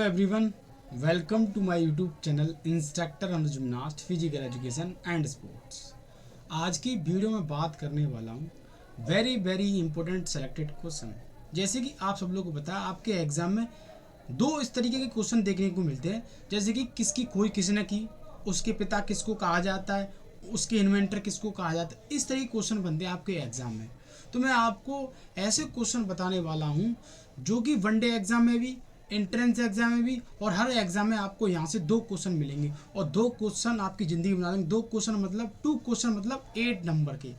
everyone, welcome to my YouTube channel instructor Anuj gymnast physical education and sports. आज की video में बात करने वाला हूँ वेरी इंपॉर्टेंट सेलेक्टेड क्वेश्चन। जैसे कि आप सब लोगों को पता है आपके एग्जाम में दो इस तरीके के क्वेश्चन देखने को मिलते हैं, जैसे कि किसकी खोज किसने की, उसके पिता किसको कहा जाता है, उसके इन्वेंटर किसको कहा जाता है। इस तरह के क्वेश्चन बनते हैं आपके एग्जाम में। तो मैं आपको ऐसे क्वेश्चन बताने वाला हूँ जो कि वनडे एग्जाम में भी, एंट्रेंस एग्जाम में भी और हर एग्जाम में आपको यहाँ से दो क्वेश्चन मिलेंगे और दो क्वेश्चन आपकी ज़िंदगी बना देंगे। दो क्वेश्चन मतलब 2 क्वेश्चन मतलब 8 नंबर के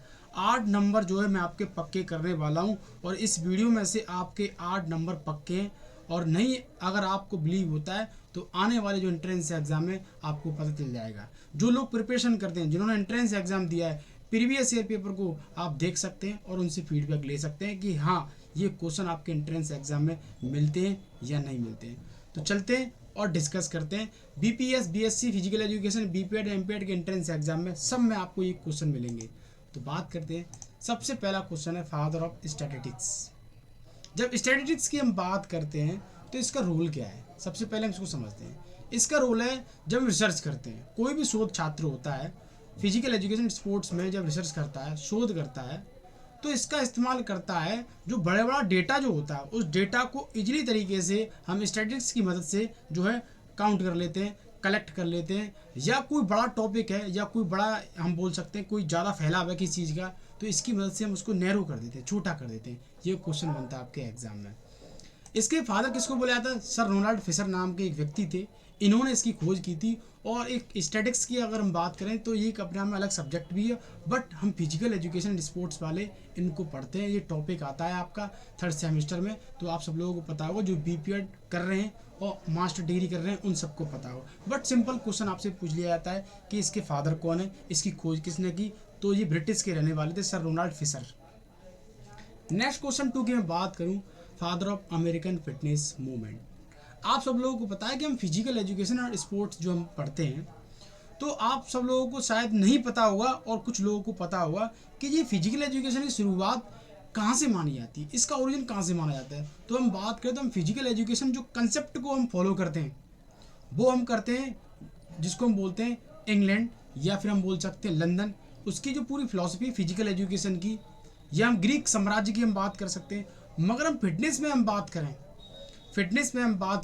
8 नंबर जो है मैं आपके पक्के करने वाला हूँ। और इस वीडियो में से आपके 8 नंबर पक्के हैं और नहीं अगर आपको बिलीव होता है तो आने वाले जो एंट्रेंस एग्जाम है आपको पता चल जाएगा। जो लोग प्रिपरेशन करते हैं, जिन्होंने एंट्रेंस एग्जाम दिया है, प्रीवियस ईयर पेपर को आप देख सकते हैं और उनसे फीडबैक ले सकते हैं कि हाँ ये क्वेश्चन आपके एंट्रेंस एग्जाम में मिलते हैं या नहीं मिलते हैं। तो चलते हैं और डिस्कस करते हैं। BPS, BSc physical education, BPEd, MPEd के एंट्रेंस एग्जाम में सब में आपको ये क्वेश्चन मिलेंगे। तो बात करते हैं। सबसे पहला क्वेश्चन है फादर ऑफ स्टैटिस्टिक्स। जब स्टैटिस्टिक्स की हम बात करते हैं तो इसका रोल क्या है, सबसे पहले हम इसको समझते हैं। इसका रोल है जब रिसर्च करते हैं, कोई भी शोध छात्र होता है फिजिकल एजुकेशन स्पोर्ट्स में, जब रिसर्च करता है, शोध करता है, तो इसका इस्तेमाल करता है जो बड़ा डेटा जो होता है उस डेटा को इजीली तरीके से हम स्टैटिस्टिक्स की मदद से जो है काउंट कर लेते हैं, कलेक्ट कर लेते हैं। या कोई बड़ा टॉपिक है या कोई बड़ा हम बोल सकते हैं कोई ज़्यादा फैलाव है किसी चीज़ का, तो इसकी मदद से हम उसको नैरो कर देते हैं, छोटा कर देते हैं। ये क्वेश्चन बनता है आपके एग्जाम में। इसके फादर किसको बोला जाता है? सर रोनाल्ड फिशर नाम के एक व्यक्ति थे, इन्होंने इसकी खोज की थी। और एक स्टैटिक्स की अगर हम बात करें तो ये एक अपने आप में अलग सब्जेक्ट भी है, बट हम फिजिकल एजुकेशन एंड स्पोर्ट्स वाले इनको पढ़ते हैं। ये टॉपिक आता है आपका 3rd सेमेस्टर में, तो आप सब लोगों को पता होगा जो बीपीएड कर रहे हैं और मास्टर डिग्री कर रहे हैं उन सबको पता हो। बट सिंपल क्वेश्चन आपसे पूछ लिया जाता है कि इसके फादर कौन है, इसकी खोज किसने की, तो ये ब्रिटिश के रहने वाले थे, sir Ronald Fisher. Next question 2 की मैं बात करूं, father of American fitness movement. आप सब लोगों को पता है कि हम फिजिकल एजुकेशन और स्पोर्ट्स जो हम पढ़ते हैं, तो आप सब लोगों को शायद नहीं पता होगा और कुछ लोगों को पता होगा कि ये फिजिकल एजुकेशन की शुरुआत कहाँ से मानी जाती है, इसका ओरिजिन कहाँ से माना जाता है। तो हम बात करें तो हम फिजिकल एजुकेशन जो कंसेप्ट को हम फॉलो करते हैं वो हम करते हैं, जिसको हम बोलते हैं इंग्लैंड या फिर हम बोल सकते हैं लंदन। उसकी जो पूरी फिलॉसफी फिजिकल एजुकेशन की, या हम ग्रीक साम्राज्य की हम बात कर सकते हैं। मगर हम फिटनेस में हम बात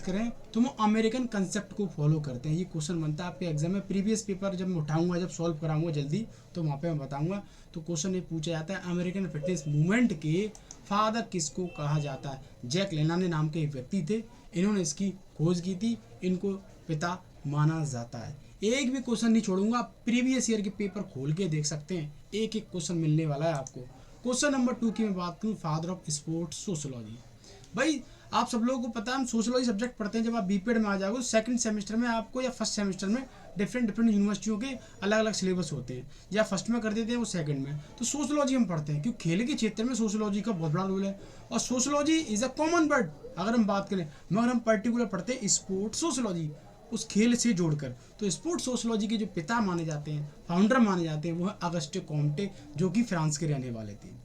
करें तो हम अमेरिकन कंसेप्ट को फॉलो करते हैं। ये क्वेश्चन बनता है आपके एग्जाम में। प्रीवियस पेपर जब मैं उठाऊंगा, जब सॉल्व कराऊंगा जल्दी, तो वहाँ पे मैं बताऊंगा। तो क्वेश्चन ये पूछा जाता है अमेरिकन फिटनेस मूवमेंट के फादर किसको कहा जाता है? जैक लेनाने नाम के एक व्यक्ति थे, इन्होंने इसकी खोज की थी, इनको पिता माना जाता है। एक भी क्वेश्चन नहीं छोड़ूंगा, प्रीवियस ईयर के पेपर खोल के देख सकते हैं, एक एक क्वेश्चन मिलने वाला है आपको। क्वेश्चन नंबर 2 की मैं बात करूँ, फादर ऑफ स्पोर्ट्स सोशोलॉजी। भाई आप सब लोगों को पता है हम सोशोलॉजी सब्जेक्ट पढ़ते हैं। जब आप बीपीएड में आ जाओगे 2nd सेमेस्टर में आपको या 1st सेमेस्टर में डिफरेंट यूनिवर्सिटियों के अलग अलग सिलेबस होते हैं, या फर्स्ट में कर देते हैं वो 2nd में। तो सोशोलॉजी हम पढ़ते हैं क्योंकि खेल के क्षेत्र में सोशोलॉजी का बहुत बड़ा रोल है। और sociology is a common word अगर हम बात करें, मगर हम पर्टिकुलर पढ़ते हैं स्पोर्ट्स सोशोलॉजी, उस खेल से जोड़कर। तो स्पोर्ट्स सोशोलॉजी के जो पिता माने जाते हैं, फाउंडर माने जाते हैं, वो है अगस्टे कॉम्टे, जो कि फ्रांस के रहने वाले थे।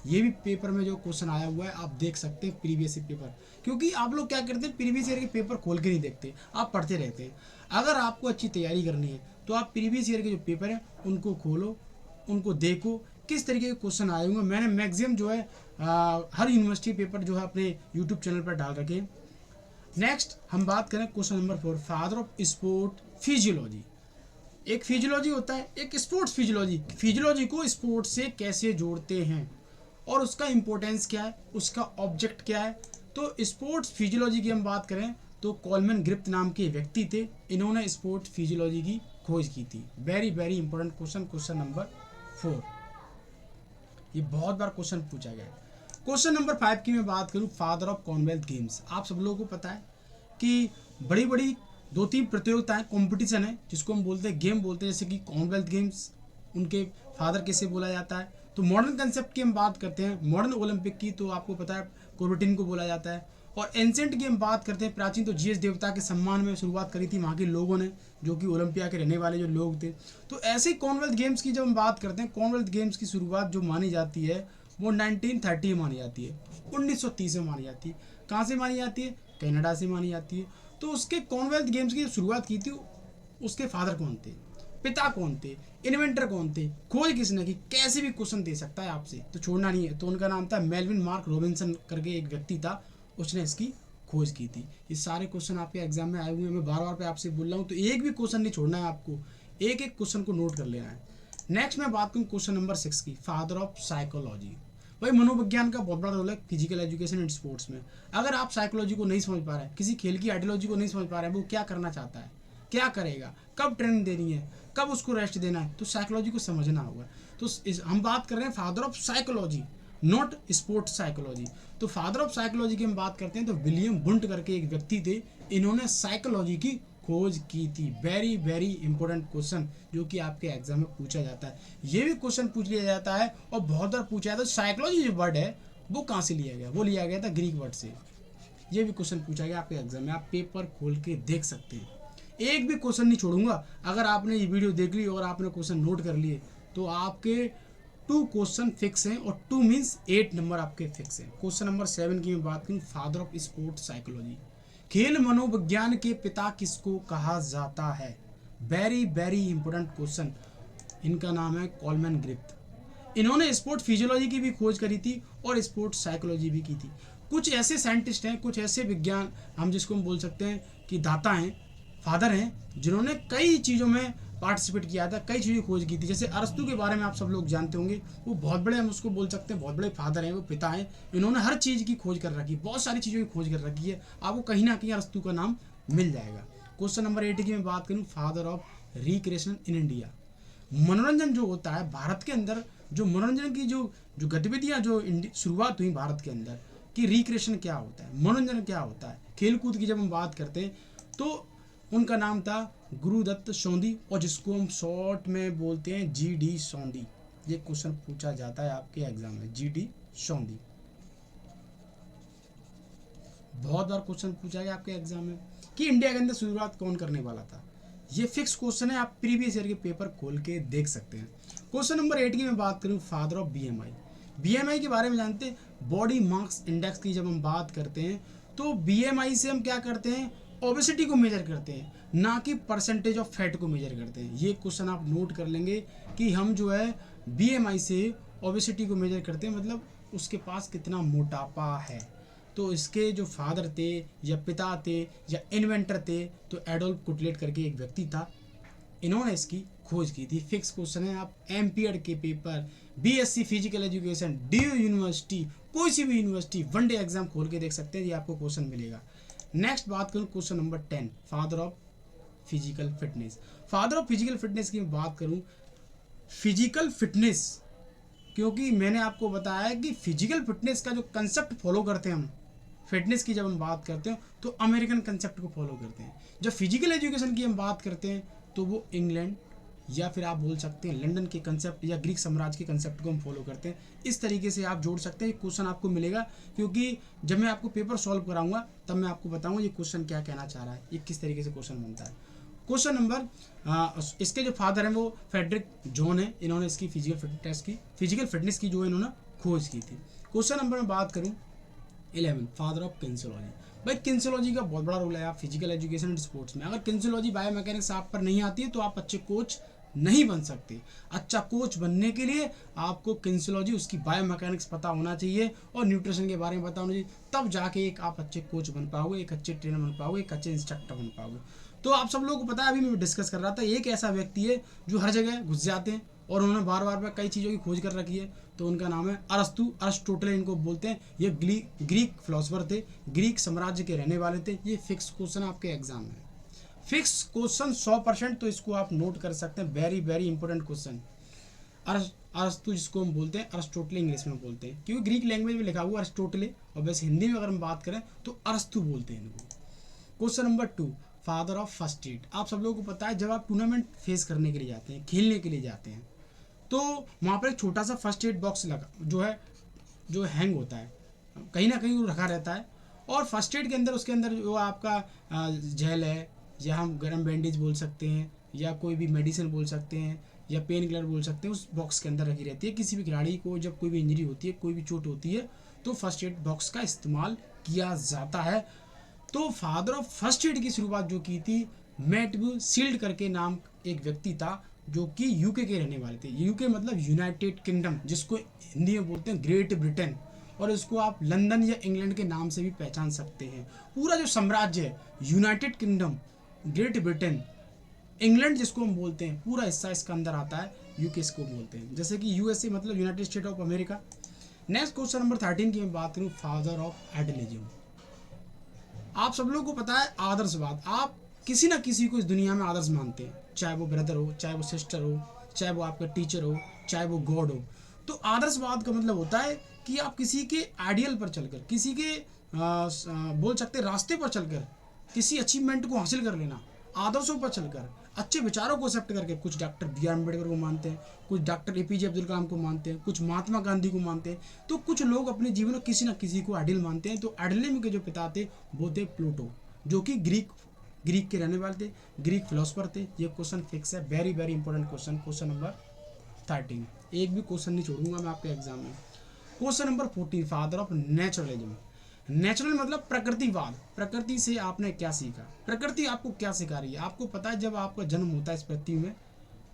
ये भी पेपर में जो क्वेश्चन आया हुआ है आप देख सकते हैं प्रीवियस ईयर पेपर। क्योंकि आप लोग क्या करते हैं, प्रीवियस ईयर के पेपर खोल के नहीं देखते, आप पढ़ते रहते हैं। अगर आपको अच्छी तैयारी करनी है तो आप प्रीवियस ईयर के जो पेपर हैं उनको खोलो, उनको देखो किस तरीके के क्वेश्चन आए होंगे। मैंने मैक्सिमम जो है हर यूनिवर्सिटी पेपर जो है अपने यूट्यूब चैनल पर डाल रखे हैं। नेक्स्ट हम बात करें question number 4, father of sport physiology. एक फिजियोलॉजी होता है, एक स्पोर्ट्स फिजियोलॉजी। फिजियोलॉजी को स्पोर्ट्स से कैसे जोड़ते हैं और उसका इंपॉर्टेंस क्या है, उसका ऑब्जेक्ट क्या है। तो स्पोर्ट्स फिजियोलॉजी की हम बात करें तो कॉलमैन ग्रिफ्थ नाम के व्यक्ति थे, इन्होंने स्पोर्ट्स फिजियोलॉजी की खोज की थी। Very important question, question number 4। ये बहुत बार क्वेश्चन पूछा गया है। क्वेश्चन नंबर 5 की मैं बात करूं, फादर ऑफ कॉमनवेल्थ गेम्स। आप सब लोगों को पता है कि बड़ी 2-3 प्रतियोगिताएं, कंपटीशन है जिसको हम बोलते हैं गेम बोलते हैं, जैसे कि कॉमनवेल्थ गेम्स, उनके फादर किसे बोला जाता है। तो मॉडर्न कंसेप्ट की हम बात करते हैं, मॉडर्न ओलंपिक की, तो आपको पता है कोर्बिटिन को बोला जाता है। और एंसेंट की हम बात करते हैं, प्राचीन, तो जीएस देवता के सम्मान में शुरुआत करी थी वहाँ के लोगों ने, जो कि ओलंपिया के रहने वाले जो लोग थे। तो ऐसे ही कॉमनवेल्थ गेम्स की जब हम बात करते हैं, कॉमनवेल्थ गेम्स की शुरुआत जो मानी जाती है वो 1930 में मानी जाती है, 1930 में मानी जाती है। कहाँ से मानी जाती है? कनाडा से मानी जाती है। तो उसके कॉमनवेल्थ गेम्स की शुरुआत की थी, उसके फादर कौन थे, पिता कौन थे, इन्वेंटर कौन थे, खोज किसने की, कैसे भी क्वेश्चन दे सकता है आपसे, तो छोड़ना नहीं है। तो उनका नाम था मेलविन मार्क रॉबिन्सन करके एक व्यक्ति था, उसने इसकी खोज की थी। ये सारे क्वेश्चन आपके एग्जाम में आए हुए हैं, मैं बार बार पे आपसे बोल रहा हूँ, तो एक भी क्वेश्चन नहीं छोड़ना है आपको, एक एक क्वेश्चन को नोट कर लेना है। नेक्स्ट मैं बात करूँ क्वेश्चन नंबर 6 की, फादर ऑफ साइकोलॉजी। भाई मनोविज्ञान का बहुत बड़ा रोल है फिजिकल एजुकेशन एंड स्पोर्ट्स में। अगर आप साइकोलॉजी को नहीं समझ पा रहे हैं, किसी खेल की आइडियोलॉजी को नहीं समझ पा रहे हैं, वो क्या करना चाहता है, क्या करेगा, कब ट्रेनिंग देनी है, कब उसको रेस्ट देना है, तो साइकोलॉजी को समझना होगा। तो हम बात कर रहे हैं father of psychology, not sport psychology. तो फादर ऑफ साइकोलॉजी की हम बात करते हैं तो विलियम बुंट करके एक व्यक्ति थे, इन्होंने साइकोलॉजी की खोज की थी। वेरी वेरी इंपॉर्टेंट क्वेश्चन जो कि आपके एग्जाम में पूछा जाता है, ये भी क्वेश्चन पूछ लिया जाता है और बहुत बार पूछा जाता है साइकोलॉजी जो वर्ड है वो कहाँ से लिया गया, वो लिया गया था ग्रीक वर्ड से। ये भी क्वेश्चन पूछा गया आपके एग्जाम में, आप पेपर खोल के देख सकते हैं, एक भी क्वेश्चन नहीं छोड़ूंगा। अगर आपने ये वीडियो देख ली और आपने क्वेश्चन नोट कर लिए तो आपके 2 क्वेश्चन फिक्स हैं, और 2 मीन्स 8 नंबर आपके फिक्स हैं। क्वेश्चन नंबर 7 की मैं बात करूँ, फादर ऑफ स्पोर्ट साइकोलॉजी, खेल मनोविज्ञान के पिता किसको कहा जाता है। वेरी वेरी इंपॉर्टेंट क्वेश्चन, इनका नाम है कॉलमैन ग्रिफ्थ। इन्होंने स्पोर्ट फिजियोलॉजी की भी खोज करी थी और स्पोर्ट साइकोलॉजी भी की थी। कुछ ऐसे साइंटिस्ट हैं, कुछ ऐसे विज्ञान हम जिसको हम बोल सकते हैं कि दाता हैं, फादर हैं, जिन्होंने कई चीज़ों में पार्टिसिपेट किया था, कई चीज़ें खोज की थी। जैसे अरस्तु के बारे में आप सब लोग जानते होंगे, वो बहुत बड़े, हम उसको बोल सकते हैं बहुत बड़े फादर हैं, वो पिता हैं। इन्होंने हर चीज़ की खोज कर रखी है, बहुत सारी चीज़ों की खोज कर रखी है, आपको कहीं ना कहीं अरस्तु का नाम मिल जाएगा। क्वेश्चन नंबर 8 की मैं बात करूँ, father of recreation in India. मनोरंजन जो होता है भारत के अंदर, जो मनोरंजन की जो जो गतिविधियाँ जो शुरुआत हुई भारत के अंदर कि रिक्रिएशन क्या होता है, मनोरंजन क्या होता है, खेल कूद की जब हम बात करते हैं तो उनका नाम था गुरुदत्त सोंदी, और जिसको हम शॉर्ट में बोलते हैं GD सोंदी। ये क्वेश्चन पूछा जाता है आपके एग्जाम में, GD सोंदी, बहुत बार क्वेश्चन पूछा गया आपके एग्जाम में कि इंडिया के अंदर शुरुआत कौन करने वाला था। ये फिक्स क्वेश्चन है, आप प्रीवियस ईयर के पेपर खोल के देख सकते हैं। क्वेश्चन नंबर 8 की मैं बात करूं, फादर ऑफ BMI। BMI के बारे में जानते हैं, बॉडी मास इंडेक्स की जब हम बात करते हैं तो BMI से हम क्या करते हैं, ओबेसिटी को मेजर करते हैं, ना कि परसेंटेज ऑफ फैट को मेजर करते हैं। ये क्वेश्चन आप नोट कर लेंगे कि हम जो है BMI से ओबेसिटी को मेजर करते हैं, मतलब उसके पास कितना मोटापा है। तो इसके जो फादर थे या पिता थे या इन्वेंटर थे, तो एडोल्फ कुटलेट करके एक व्यक्ति था, इन्होंने इसकी खोज की थी। फिक्स क्वेश्चन है, आप एमपीएड के paper, BSc physical education, DU university, कोई सी भी यूनिवर्सिटी वनडे एग्जाम खोल के देख सकते हैं, ये आपको क्वेश्चन मिलेगा। नेक्स्ट बात करूँ question number 10, father of physical fitness. Father of physical fitness की बात करूँ, फिजिकल फिटनेस, क्योंकि मैंने आपको बताया कि फिजिकल फिटनेस का जो कंसेप्ट फॉलो करते हैं हम, फिटनेस की जब हम बात करते हैं तो अमेरिकन कंसेप्ट को फॉलो करते हैं। जब फिजिकल एजुकेशन की हम बात करते हैं तो वो इंग्लैंड या फिर आप बोल सकते हैं लंदन के कंसेप्ट या ग्रीक साम्राज्य के कंसेप्ट को हम फॉलो करते हैं। इस तरीके से आप जोड़ सकते हैं, क्वेश्चन आपको मिलेगा, क्योंकि जब मैं आपको पेपर सॉल्व कराऊंगा तब मैं आपको बताऊंगा ये क्वेश्चन क्या कहना चाह रहा है, ये किस तरीके से क्वेश्चन बनता है। क्वेश्चन नंबर, इसके जो फादर हैं वो फ्रेडरिक जॉन है, इन्होंने इसकी फिजिकल फिटनेस की जो इन्होंने खोज की थी। क्वेश्चन नंबर में बात करूँ 11, फादर ऑफ किन्सियोलॉजी। भाई किन्सियोलॉजी का बहुत बड़ा रोल है आप फिजिकल एजुकेशन एंड स्पोर्ट्स में। अगर किन्सियोलॉजी बायोमैकेनिक्स आप पर नहीं आती है तो आप अच्छे कोच नहीं बन सकते। अच्छा कोच बनने के लिए आपको किन्सियोलॉजी, उसकी बायोमैकेनिक्स पता होना चाहिए और न्यूट्रिशन के बारे में पता होना चाहिए, तब जाके एक आप अच्छे कोच बन पाओगे, एक अच्छे ट्रेनर बन पाओगे, एक अच्छे इंस्ट्रक्टर बन पाओगे। तो आप सब लोगों को पता है, अभी मैं डिस्कस कर रहा था, एक ऐसा व्यक्ति है जो हर जगह घुस जाते हैं और उन्होंने बार बार कई चीज़ों की खोज कर रखी है, तो उनका नाम है अरिस्टोटल इनको बोलते हैं। ये ग्रीक फिलोसफर थे, ग्रीक साम्राज्य के रहने वाले थे। ये फिक्स क्वेश्चन आपके एग्जाम में, फिक्स क्वेश्चन 100%, तो इसको आप नोट कर सकते हैं। Very very important question. अरस्तु जिसको हम बोलते हैं, अरिस्टोटल इंग्लिश में बोलते हैं, क्योंकि ग्रीक लैंग्वेज में लिखा हुआ अरिस्टोटले, और वैसे हिंदी में अगर हम बात करें तो अरस्तु बोलते हैं इनको। Question number 2, father of first aid. आप सब लोगों को पता है, जब आप टूर्नामेंट फेस करने के लिए जाते हैं, खेलने के लिए जाते हैं, तो वहाँ पर एक छोटा सा फर्स्ट एड बॉक्स लगा जो हैंग होता है, कहीं ना कहीं वो रखा रहता है। और फर्स्ट एड के अंदर, उसके अंदर जो आपका जेल है, या हम गर्म बैंडेज बोल सकते हैं, या कोई भी मेडिसिन बोल सकते हैं, या पेन किलर बोल सकते हैं, उस बॉक्स के अंदर रखी रहती है। किसी भी खिलाड़ी को जब कोई भी इंजरी होती है, कोई भी चोट होती है, तो फर्स्ट एड बॉक्स का इस्तेमाल किया जाता है। तो फादर ऑफ फर्स्ट एड की शुरुआत जो की थी मैथ्यू सील्ड करके नाम एक व्यक्ति था, जो कि यूके के रहने वाले थे। यूके मतलब यूनाइटेड किंगडम, जिसको हिंदी में बोलते हैं ग्रेट ब्रिटेन, और इसको आप लंदन या इंग्लैंड के नाम से भी पहचान सकते हैं। पूरा जो साम्राज्य है United kingdom, great Britain, England जिसको हम बोलते हैं, पूरा हिस्सा इसका अंदर आता है, यूके इसको बोलते हैं। जैसे कि यूएसए मतलब United state of America. Next question number 13 की मैं बात करूँ, फादर ऑफ आइडियलिज्म। आप सब लोगों को पता है आदर्शवाद, आप किसी ना किसी को इस दुनिया में आदर्श मानते हैं, चाहे वो ब्रदर हो, चाहे वो सिस्टर हो, चाहे वो आपका टीचर हो, चाहे वो गॉड हो। तो आदर्शवाद का मतलब होता है कि आप किसी के आइडियल पर चलकर, किसी के बोल सकते रास्ते पर चलकर किसी अचीवमेंट को हासिल कर लेना, आदर्शों पर चलकर अच्छे विचारों को एक्सेप्ट करके। कुछ डॉक्टर बी आर अम्बेडकर को मानते हैं, कुछ डॉक्टर एपीजे अब्दुल कलाम को मानते हैं, कुछ महात्मा गांधी को मानते हैं, तो कुछ लोग अपने जीवन में किसी न किसी को आइडियल मानते हैं। तो आइडियलिज्म के जो पिता थे वो थे प्लूटो, जो कि ग्रीक के रहने वाले थे, ग्रीक फिलोसफर थे। ये क्वेश्चन फिक्स है, very very important question, question number 13। एक भी क्वेश्चन नहीं छोड़ूंगा मैं आपके एग्जाम में। Question number 14, father of naturalism. Natural मतलब प्रकृतिवाद। प्रकृति से आपने क्या सीखा, प्रकृति आपको क्या सिखा रही है। आपको पता है जब आपका जन्म होता है इस पृथ्वी में,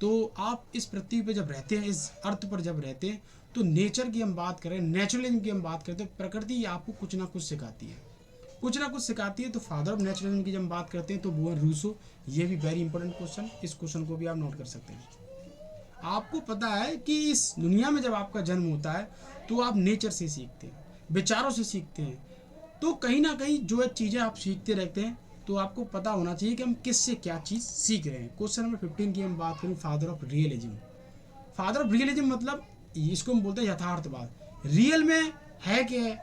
तो आप इस पृथ्वी पे जब रहते हैं, इस अर्थ पर जब रहते हैं, तो नेचर की हम बात करें, नेचुरलिज्म की हम बात करते हैं, प्रकृति आपको कुछ ना कुछ सिखाती है, कुछ ना कुछ सिखाती है। तो फादर ऑफ नेचुरलिज्म की जब हम बात करते हैं तो वो है रूसो। ये भी वेरी इंपॉर्टेंट क्वेश्चन, इस क्वेश्चन को भी आप नोट कर सकते हैं। आपको पता है कि इस दुनिया में जब आपका जन्म होता है तो आप नेचर से सीखते हैं, विचारों से सीखते हैं। तो कहीं ना कहीं जो है चीज़ें आप सीखते रहते हैं, तो आपको पता होना चाहिए कि हम किससे क्या चीज़ सीख रहे हैं। क्वेश्चन नंबर 15 की हम बात करें, father of realism. Father of realism मतलब इसको हम बोलते हैं यथार्थवाद। रियल में है क्या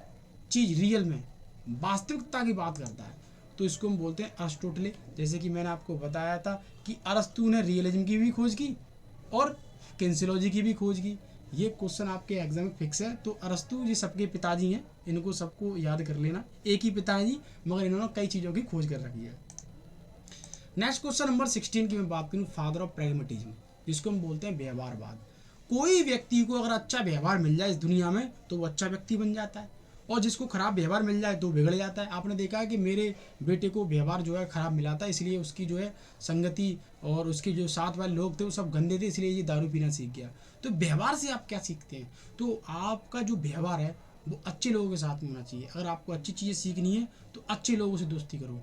चीज़, रियल में वास्तविकता की बात करता है, तो इसको हम बोलते हैं अरिस्टोटले। जैसे कि मैंने आपको बताया था कि अरस्तु ने रियलिज्म की भी खोज की और किन्सियोलॉजी की भी खोज की। ये क्वेश्चन आपके एग्जाम में फिक्स है। तो अरस्तु जी सबके पिताजी हैं, इनको सबको याद कर लेना, एक ही पिताजी मगर इन्होंने कई चीज़ों की खोज कर रखी है। नेक्स्ट क्वेश्चन नंबर 16 की मैं बात करूँ, फादर ऑफ प्रैग्मेटिज्म, जिसको हम बोलते हैं व्यवहारवाद। कोई व्यक्ति को अगर अच्छा व्यवहार मिल जाए इस दुनिया में तो वो अच्छा व्यक्ति बन जाता है, और जिसको खराब व्यवहार मिल जाए तो बिगड़ जाता है। आपने देखा है कि मेरे बेटे को व्यवहार जो है खराब मिला था, इसलिए उसकी जो है संगति और उसके जो साथ वाले लोग थे वो सब गंदे थे, इसलिए ये दारू पीना सीख गया। तो व्यवहार से आप क्या सीखते हैं, तो आपका जो व्यवहार है वो अच्छे लोगों के साथ में होना चाहिए। अगर आपको अच्छी चीज़ें सीखनी है तो अच्छे लोगों से दोस्ती करो।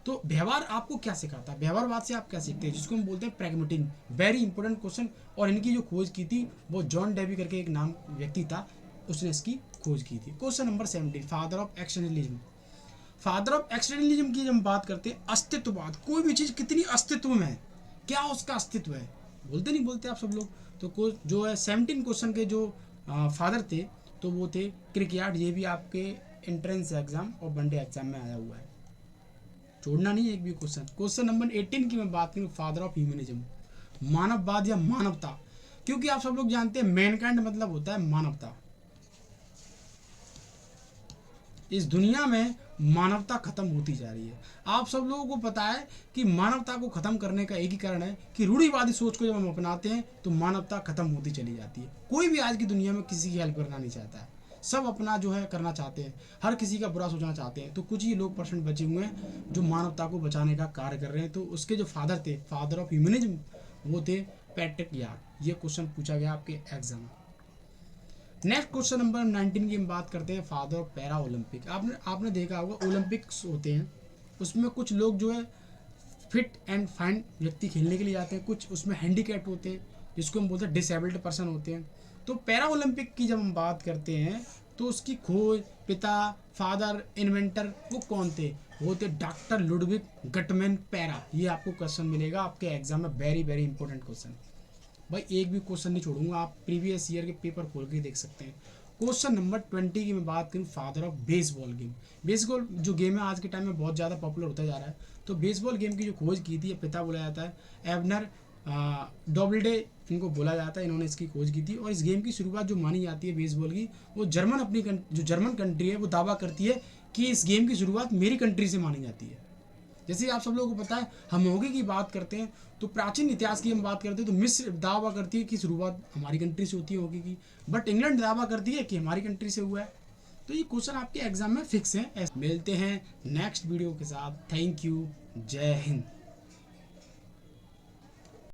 तो व्यवहार आपको क्या सिखाता है, व्यवहारवाद से आप क्या सीखते हैं, जिसको हम बोलते हैं प्रैग्मेटिज्म। Very important question. और इनकी जो खोज की थी वो जॉन डेवी करके एक नाम व्यक्ति था, उसने इसकी खोज की थी। Question number 17, father of externalism. Father of externalism की जब हम बात करते हैं, अस्तित्ववाद। कोई भी चीज़ कितनी अस्तित्व में है, क्या उसका अस्तित्व है, बोलते नहीं बोलते आप सब लोग। तो जो है 17 क्वेश्चन के जो फादर थे तो वो थे क्रिकयार्ड। ये भी आपके एंट्रेंस एग्जाम और वनडे एग्जाम में आया हुआ है, छोड़ना नहीं एक भी क्वेश्चन। क्वेश्चन नंबर 18 की मैं बात करूँ, फादर ऑफ ह्यूमनिज्म, मानववाद या मानवता। क्योंकि आप सब लोग जानते हैं मैनकाइंड मतलब होता है मानवता। इस दुनिया में मानवता खत्म होती जा रही है। आप सब लोगों को पता है कि मानवता को खत्म करने का एक ही कारण है कि रूढ़िवादी सोच को जब हम अपनाते हैं तो मानवता खत्म होती चली जाती है। कोई भी आज की दुनिया में किसी की हेल्प करना नहीं चाहता है, सब अपना जो है करना चाहते हैं, हर किसी का बुरा सोचना चाहते हैं। तो कुछ ही लोग परसेंट बचे हुए हैं जो मानवता को बचाने का कार्य कर रहे हैं। तो उसके जो फादर थे, फादर ऑफ ह्यूमनिज्म, वो थे पैट्रिक यार्ड। ये क्वेश्चन पूछा गया आपके एग्जाम में। नेक्स्ट क्वेश्चन नंबर 19 की हम बात करते हैं, फादर ऑफ पैरा ओलंपिक। आपने देखा होगा ओलंपिक्स होते हैं, उसमें कुछ लोग जो है फिट एंड फाइन व्यक्ति खेलने के लिए जाते हैं, कुछ उसमें हैंडीकैप होते हैं जिसको हम बोलते हैं डिसेबल्ड पर्सन होते हैं। तो पैरा ओलंपिक की जब हम बात करते हैं तो उसकी खोज, पिता, फादर, इन्वेंटर वो कौन थे, वो थे डॉक्टर लुडविग गटमैन पैरा। ये आपको क्वेश्चन मिलेगा आपके एग्जाम में, वेरी वेरी इंपॉर्टेंट क्वेश्चन भाई, एक भी क्वेश्चन नहीं छोड़ूंगा, आप प्रीवियस ईयर के पेपर खोल के देख सकते हैं। क्वेश्चन नंबर 20 की मैं बात करूँ, father of baseball game. Baseball जो गेम है आज के टाइम में बहुत ज़्यादा पॉपुलर होता जा रहा है। तो बेसबॉल गेम की जो खोज की थी, पिता बोला जाता है एबनर डॉबल्डे, इनको बोला जाता है, इन्होंने इसकी खोज की थी। और इस गेम की शुरुआत जो मानी जाती है बेसबॉल की, वो जर्मन, अपनी जो जर्मन कंट्री है वो दावा करती है कि इस गेम की शुरुआत मेरी कंट्री से मानी जाती है। जैसे आप सब लोगों को पता है, हम हॉकी की बात करते हैं तो प्राचीन इतिहास की हम बात करते हैं तो मिस्र दावा करती है कि शुरुआत हमारी कंट्री से होती है हॉकी की, बट इंग्लैंड दावा करती है कि हमारी कंट्री से हुआ है। तो ये क्वेश्चन आपके एग्जाम में फिक्स है। मिलते हैं नेक्स्ट वीडियो के साथ। Thank you. जय हिंद।